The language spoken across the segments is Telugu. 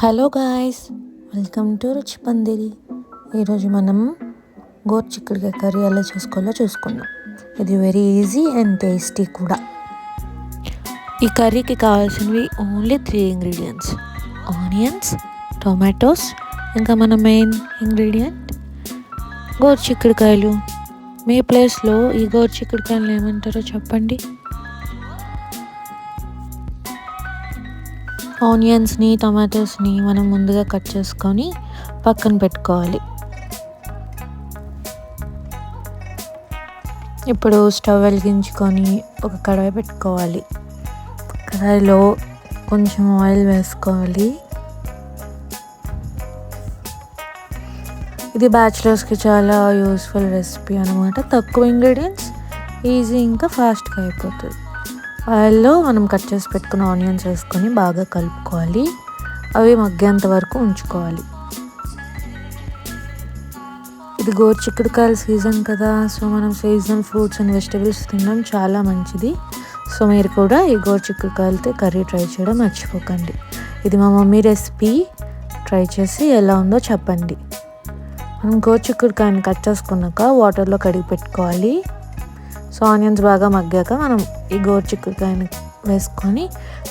హలో గాయ్స్, వెల్కమ్ టు రుచి పందిరి. ఈరోజు మనం గోరుచిక్కుడుకాయ కర్రీ ఎలా చేసుకోవాలో చూసుకుందాం. ఇది వెరీ ఈజీ అండ్ టేస్టీ కూడా. ఈ కర్రీకి కావాల్సినవి ఓన్లీ 3 ఇంగ్రీడియంట్స్: ఆనియన్స్, టొమాటోస్, ఇంకా మన మెయిన్ ఇంగ్రీడియంట్ గోరుచిక్కుడుకాయలు. మీ ప్లేస్లో ఈ గోరుచిక్కుడుకాయలు ఏమంటారో చెప్పండి. ఆనియన్స్ని, టమాటోస్ని మనం ముందుగా కట్ చేసుకొని పక్కన పెట్టుకోవాలి. ఇప్పుడు స్టవ్ వెలిగించుకొని ఒక కడాయి పెట్టుకోవాలి. కడాయిలో కొంచెం ఆయిల్ వేసుకోవాలి. ఇది బ్యాచిలర్స్కి చాలా యూస్ఫుల్ రెసిపీ అనమాట. తక్కువ ఇంగ్రీడియంట్స్, ఈజీ, ఇంకా ఫాస్ట్గా అయిపోతుంది. ఆయిల్లో మనం కట్ చేసి పెట్టుకున్న ఆనియన్స్ వేసుకొని బాగా కలుపుకోవాలి. అవి మగ్గేంత వరకు ఉంచుకోవాలి. ఇది గోరుచిక్కుడుకాయల సీజన్ కదా, సో మనం సీజనల్ ఫ్రూట్స్ అండ్ వెజిటబుల్స్ తినడం చాలా మంచిది. సో మీరు కూడా ఈ గోరుచిక్కుడుకాయలతో కర్రీ ట్రై చేయడం మర్చిపోకండి. ఇది మా మమ్మీ రెసిపీ. ట్రై చేసి ఎలా ఉందో చెప్పండి. మనం గోరుచిక్కుడుకాయని కట్ చేసుకున్నాక వాటర్లో కడిగి పెట్టుకోవాలి. సో ఆనియన్స్ బాగా మగ్గాక మనం ఈ గోరుచిక్కుడుకాయని వేసుకొని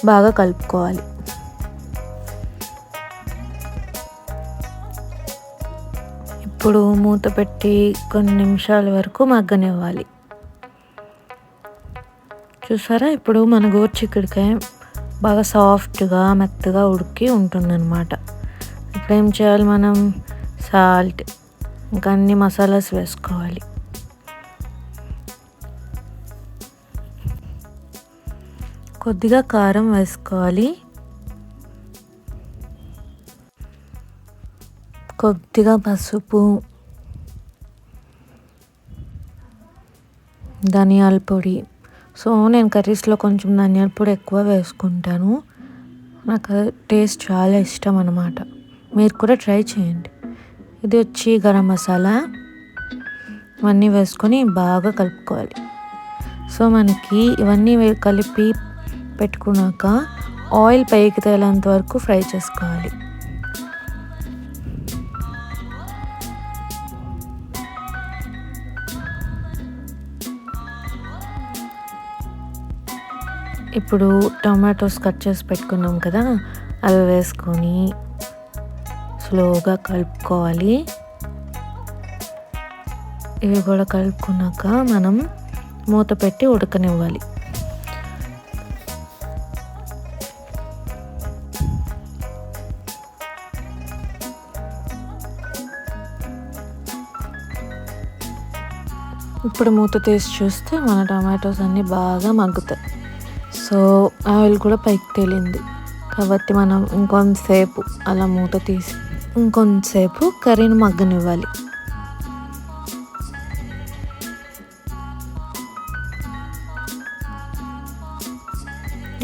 బాగా కలుపుకోవాలి. ఇప్పుడు మూత పెట్టి కొన్ని నిమిషాల వరకు మగ్గనివ్వాలి. చూసారా, ఇప్పుడు మన గోరుచిక్కుడుకాయ బాగా సాఫ్ట్గా మెత్తగా ఉడికి ఉంటుందన్నమాట. ఇప్పుడు ఏం చేయాలి, మనం సాల్ట్ ఇంకా అన్ని మసాలాస్ వేసుకోవాలి. కొద్దిగా కారం వేసుకోవాలి. కొద్దిగా పసుపు, ధనియాల పొడి. సో నేను కర్రీస్లో కొంచెం ధనియాల పొడి ఎక్కువ వేసుకుంటాను. నాకు టేస్ట్ చాలా ఇష్టం అన్నమాట. మీరు కూడా ట్రై చేయండి. ఇది వచ్చి గరం మసాలా. ఇవన్నీ వేసుకొని బాగా కలుపుకోవాలి. సో మనకి ఇవన్నీ కలిపి పెట్టుకున్నాక ఆయిల్ పైకి తేలేంత వరకు ఫ్రై చేసుకోవాలి. ఇప్పుడు టమాటోస్ కట్ చేసి పెట్టుకున్నాం కదా, అవి వేసుకొని స్లోగా కలుపుకోవాలి. ఇవి కూడా కలుపుకున్నాక మనం మూత పెట్టి ఉడకనివ్వాలి. ఇప్పుడు మూత తీసి చూస్తే మన టమాటోస్ అన్నీ బాగా మగ్గుతాయి. సో ఆయిల్ కూడా పైకి తేలింది కాబట్టి మనం ఇంకొంతసేపు అలా మూత తీసి ఇంకొంతసేపు కర్రీని మగ్గనివ్వాలి.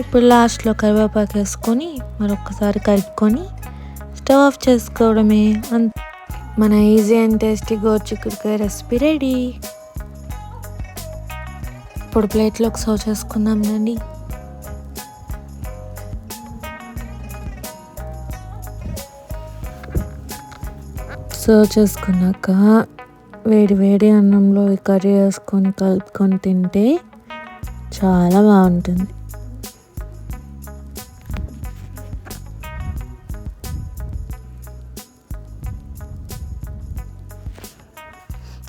ఇప్పుడు లాస్ట్లో కరివేపాకు వేసుకొని మరొకసారి కలుపుకొని స్టవ్ ఆఫ్ చేసుకోవడమే. మన ఈజీ అండ్ టేస్టీ గోరుచిక్కుడుకాయ రెసిపీ రెడీ. ఇప్పుడు ప్లేట్లోకి సర్వ్ చేసుకుందాం రండి. సర్వ్ చేసుకున్నాక వేడి వేడి అన్నంలో ఈ కర్రీ వేసుకొని కలుపుకొని తింటే చాలా బాగుంటుంది.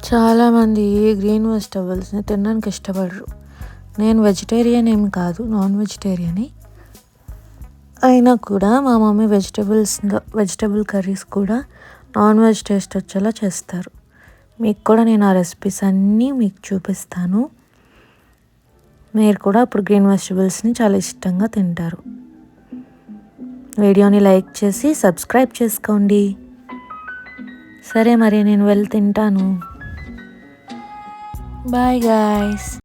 చాలామంది గ్రీన్ వెజిటబుల్స్ని తినడానికి ఇష్టపడరు. నేను వెజిటేరియన్ ఏమి కాదు, నాన్ వెజిటేరియనే. అయినా కూడా మా మమ్మీ వెజిటబుల్ కర్రీస్ కూడా నాన్ వెజ్ టేస్ట్ వచ్చేలా చేస్తారు. మీకు కూడా నేను ఆ రెసిపీస్ అన్నీ మీకు చూపిస్తాను. మీరు కూడా అప్పుడు గ్రీన్ వెజిటబుల్స్ని చాలా ఇష్టంగా తింటారు. వీడియోని లైక్ చేసి సబ్స్క్రైబ్ చేసుకోండి. సరే మరి, నేను వెళ్ళి తింటాను. Bye guys.